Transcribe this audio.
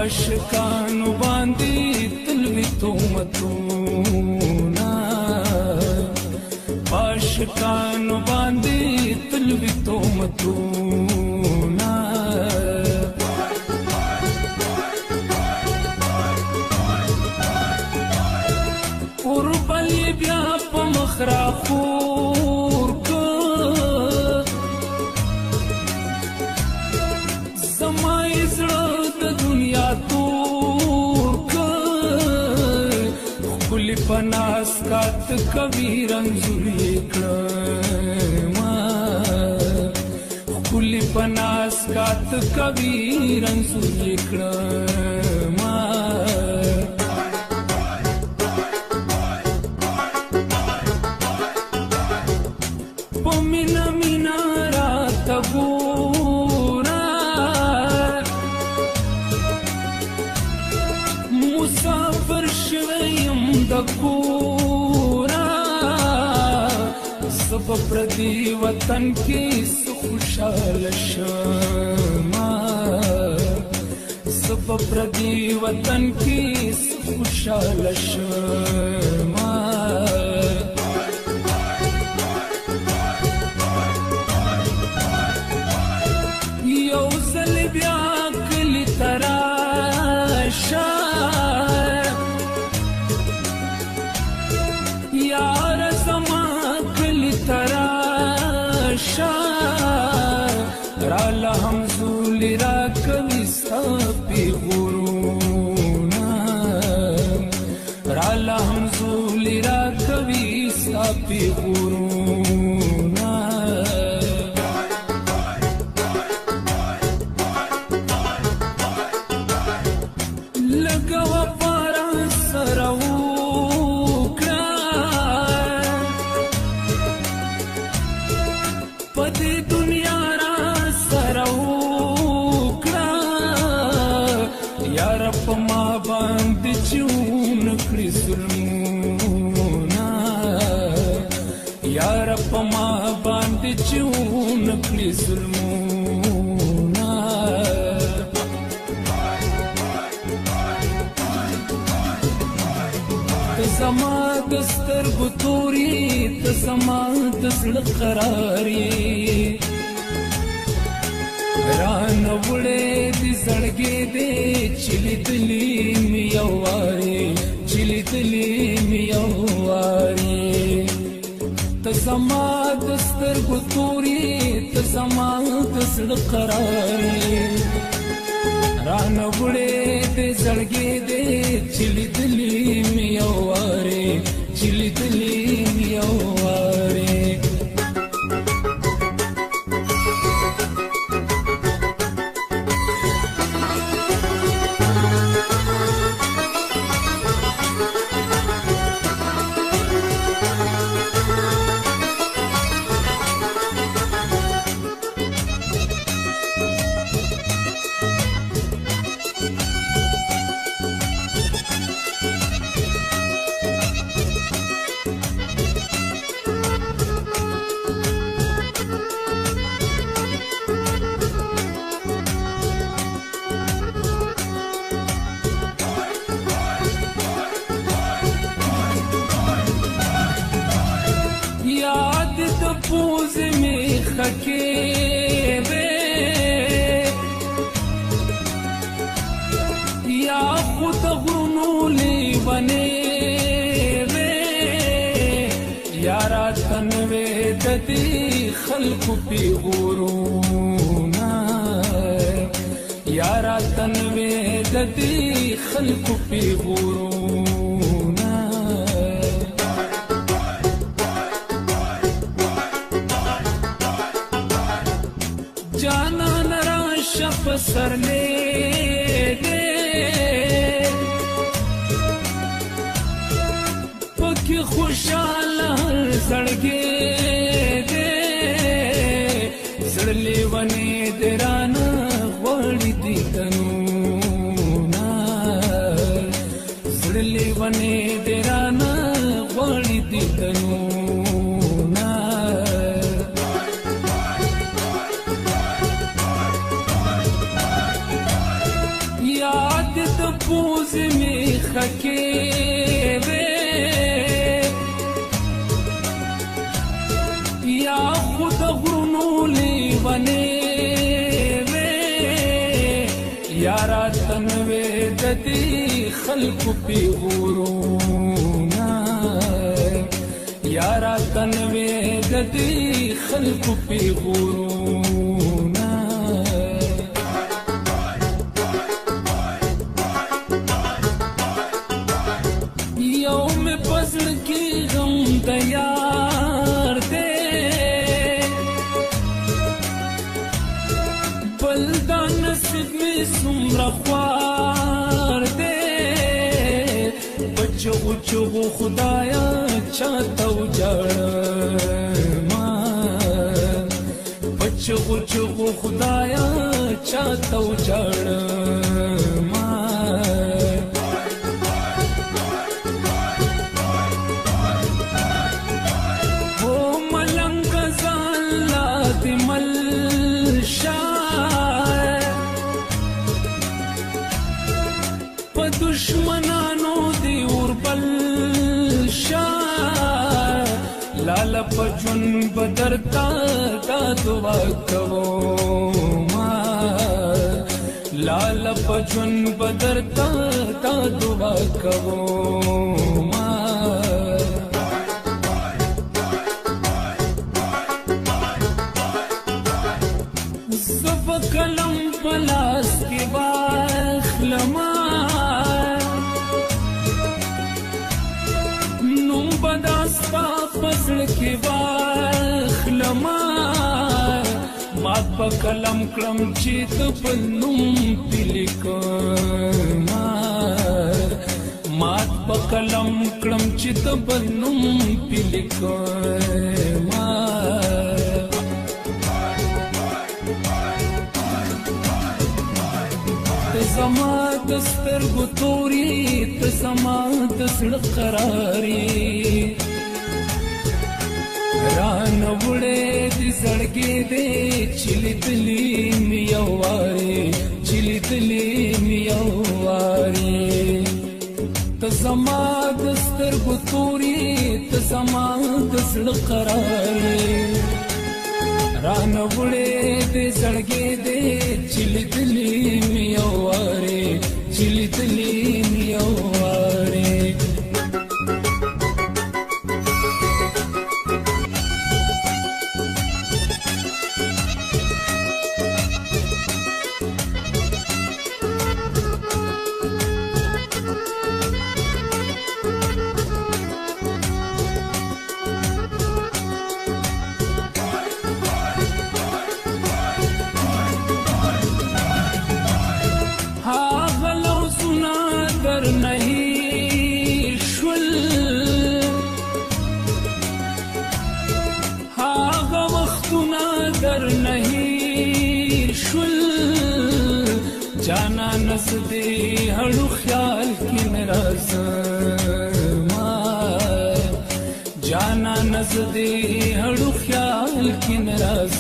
عاشقانو باندې تلوي تهمتونه عاشقانو باندې تلوي تهمتونه اوربل بیا په مخ راخور که زما یې زړه د دنیا تور که ښکلي په ناز کات کوي رنځور یې کړمه ښکلي په ناز کات کوي رنځور یې کړمه مینا مینا رات ګورا مسافر شویم د کورا زه په پردي وطن کې خوشحاله شمه زه په پردي وطن کې خوشحاله شمه بیا کلی تراشه یار زما کلی تراشه راله همزولی را کوي ستا پیغورونه راله همزولی را کوي ستا پیغورونه پدې دنیا را سره وکړه یار په ما باندې چې ونکړي ظلمونه یار په ما باندې چې ونکړي ظلمونه ته زما د سترګو تورې ته زما د زړه قرار یې رانه وړې دې زړګې دې چې لیدلې مې یو وارې چې لیدلې مې یو وارې ته زما د سترګو تورې ته زما د زړه قرار یې رانه وړې دې زړګې دې چې لیدلې مې یو وارې چې لیدلې مې یو وارې یاد د پوز می خکې وې یا خود غرونو لیونې وې یارا تنوې د دې خلکو پیغورونه یارا تنوې د دې خلکو پیغورونه جانان راشه پسرلی دې پکې خوشاله زړګې دې زړه لیونې دې رانه غواړي دیدنونه زړه لیونې دې رانه غواړي دیدنونه یاد تنوې د دې خلکو پیغورونه یارا تنوې د دې خلکو پیغورونه یو مې پزړ کې غم د یار دې بل دا نصیب مې څومره خوار دې بچو چغو خدایا چاته وجاړما بچو چغو خدایا چاته وجاړما او ملنګ ځان لا دې مل دشمنانو دی وربل شاه لالا پجون بدرتا دا دعا کوما لالا پجون بدرتا دا دعا کوما زب کلم پلاس کی باخلما بداستا پسړ کې واخلما مات په کلم کړم چې ته په نوم پلیکما مات په کلم کړم چې ته په نوم پلیکما ته زما د سترګو توري ته زما د زړه قراري رانه وړې دې زړګې دې چې لیدلې مې یو وارې چې لیدلې مې یو وارې ته زما د سترګو توري ته زما د زړه قراري رانه وړې دې زړګې دې چې لیدلې مې یو وارې چې لیدلې مې یو وارې در نہیں شل جانا نزدې هړو خیال کې ناراض ما جانا نزدې هړو خیال کې ناراض